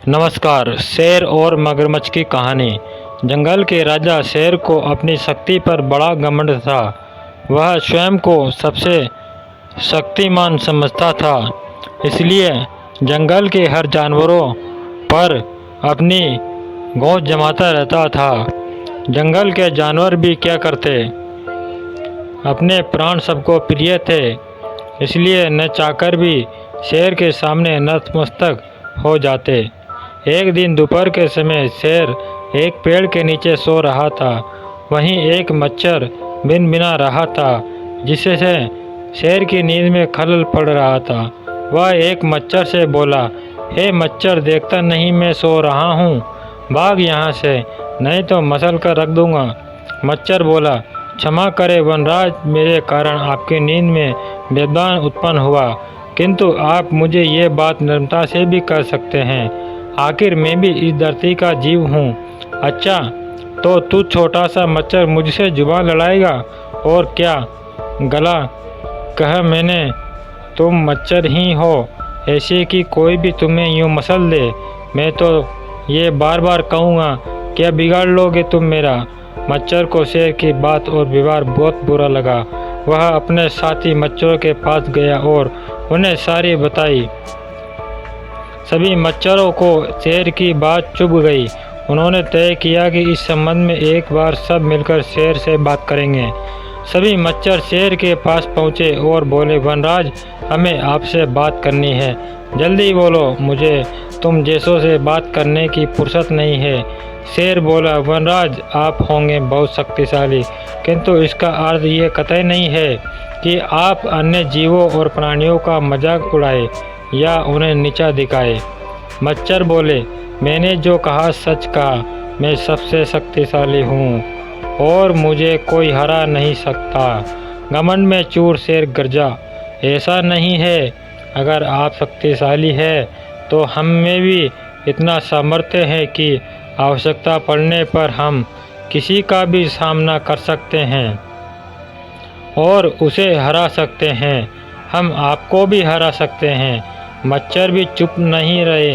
नमस्कार। शेर और मगरमच्छ की कहानी। जंगल के राजा शेर को अपनी शक्ति पर बड़ा घमंड था। वह स्वयं को सबसे शक्तिमान समझता था, इसलिए जंगल के हर जानवरों पर अपनी गौर जमाता रहता था। जंगल के जानवर भी क्या करते, अपने प्राण सबको प्रिय थे, इसलिए न चाहकर भी शेर के सामने नतमस्तक हो जाते। एक दिन दोपहर के समय शेर एक पेड़ के नीचे सो रहा था। वहीं एक मच्छर भिनभिना रहा था, जिससे शेर की नींद में खलल पड़ रहा था। वह एक मच्छर से बोला, हे मच्छर, देखता नहीं मैं सो रहा हूँ, भाग यहाँ से, नहीं तो मसल कर रख दूँगा। मच्छर बोला, क्षमा करें वनराज, मेरे कारण आपकी नींद में व्यवधान उत्पन्न हुआ, किंतु आप मुझे ये बात नम्रता से भी कर सकते हैं। आखिर मैं भी इस धरती का जीव हूँ। अच्छा, तो तू छोटा सा मच्छर मुझसे जुबान लड़ाएगा? और क्या गला कह मैंने, तुम मच्छर ही हो, ऐसे कि कोई भी तुम्हें यूँ मसल दे। मैं तो ये बार बार कहूँगा, क्या बिगाड़ लोगे तुम मेरा? मच्छर को शेर की बात और व्यवहार बहुत बुरा लगा। वह अपने साथी मच्छरों के पास गया और उन्हें सारी बताई। सभी मच्छरों को शेर की बात चुभ गई। उन्होंने तय किया कि इस संबंध में एक बार सब मिलकर शेर से बात करेंगे। सभी मच्छर शेर के पास पहुँचे और बोले, वनराज, हमें आपसे बात करनी है, जल्दी बोलो, मुझे तुम जैसों से बात करने की फुर्सत नहीं है। शेर बोला, वनराज, आप होंगे बहुत शक्तिशाली, किंतु इसका अर्थ ये कतई नहीं है कि आप अन्य जीवों और प्राणियों का मजाक उड़ाए या उन्हें नीचा दिखाए। मच्छर बोले, मैंने जो कहा सच कहा, मैं सबसे शक्तिशाली हूँ और मुझे कोई हरा नहीं सकता। घमंड में चूर शेर गरजा, ऐसा नहीं है, अगर आप शक्तिशाली है तो हम में भी इतना सामर्थ्य है कि आवश्यकता पड़ने पर हम किसी का भी सामना कर सकते हैं और उसे हरा सकते हैं। हम आपको भी हरा सकते हैं। मच्छर भी चुप नहीं रहे।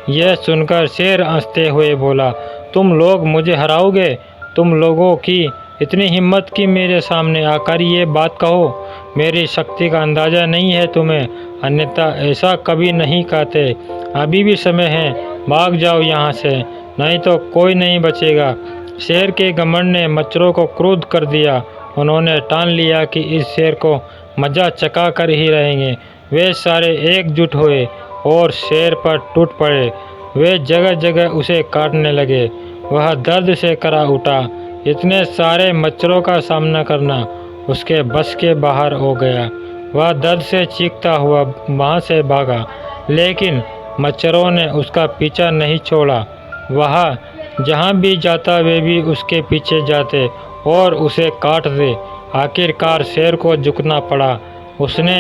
यह सुनकर शेर हंसते हुए बोला, तुम लोग मुझे हराओगे? तुम लोगों की इतनी हिम्मत कि मेरे सामने आकर ये बात कहो? मेरी शक्ति का अंदाज़ा नहीं है तुम्हें, अन्यथा ऐसा कभी नहीं कहते। अभी भी समय है, भाग जाओ यहाँ से, नहीं तो कोई नहीं बचेगा। शेर के घमंड ने मच्छरों को क्रुद्ध कर दिया। उन्होंने ठान लिया कि इस शेर को मजा चखा कर ही रहेंगे। वे सारे एकजुट हुए और शेर पर टूट पड़े। वे जगह जगह उसे काटने लगे। वह दर्द से करा उठा। इतने सारे मच्छरों का सामना करना उसके बस के बाहर हो गया। वह दर्द से चीखता हुआ वहाँ से भागा, लेकिन मच्छरों ने उसका पीछा नहीं छोड़ा। वह जहाँ भी जाता वे भी उसके पीछे जाते और उसे काटते। आखिरकार शेर को झुकना पड़ा। उसने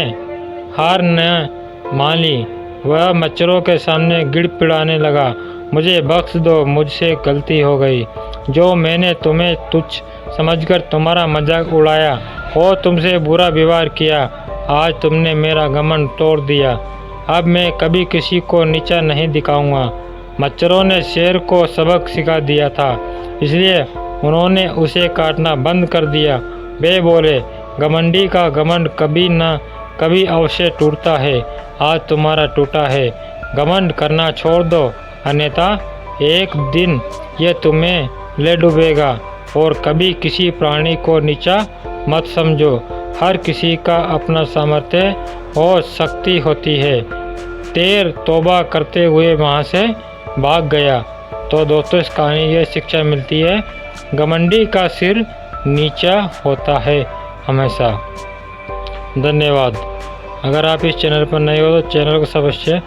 हार न मान ली। वह मच्छरों के सामने गिड़गिड़ाने लगा, मुझे बख्श दो, मुझसे गलती हो गई। जो मैंने तुम्हें तुच्छ समझकर तुम्हारा मजाक उड़ाया और तुमसे बुरा व्यवहार किया, आज तुमने मेरा घमंड तोड़ दिया। अब मैं कभी किसी को नीचा नहीं दिखाऊंगा। मच्छरों ने शेर को सबक सिखा दिया था, इसलिए उन्होंने उसे काटना बंद कर दिया। वे बोले, घमंडी का घमंड कभी न कभी अवश्य टूटता है। आज तुम्हारा टूटा है। घमंड करना छोड़ दो, अन्यथा एक दिन यह तुम्हें ले डूबेगा। और कभी किसी प्राणी को नीचा मत समझो। हर किसी का अपना सामर्थ्य और शक्ति होती है। शेर तौबा करते हुए वहाँ से भाग गया। तो दोस्तों, इस कहानी ये शिक्षा मिलती है, घमंडी का सिर नीचा होता है हमेशा। धन्यवाद। अगर आप इस चैनल पर नए हो तो चैनल को अवश्य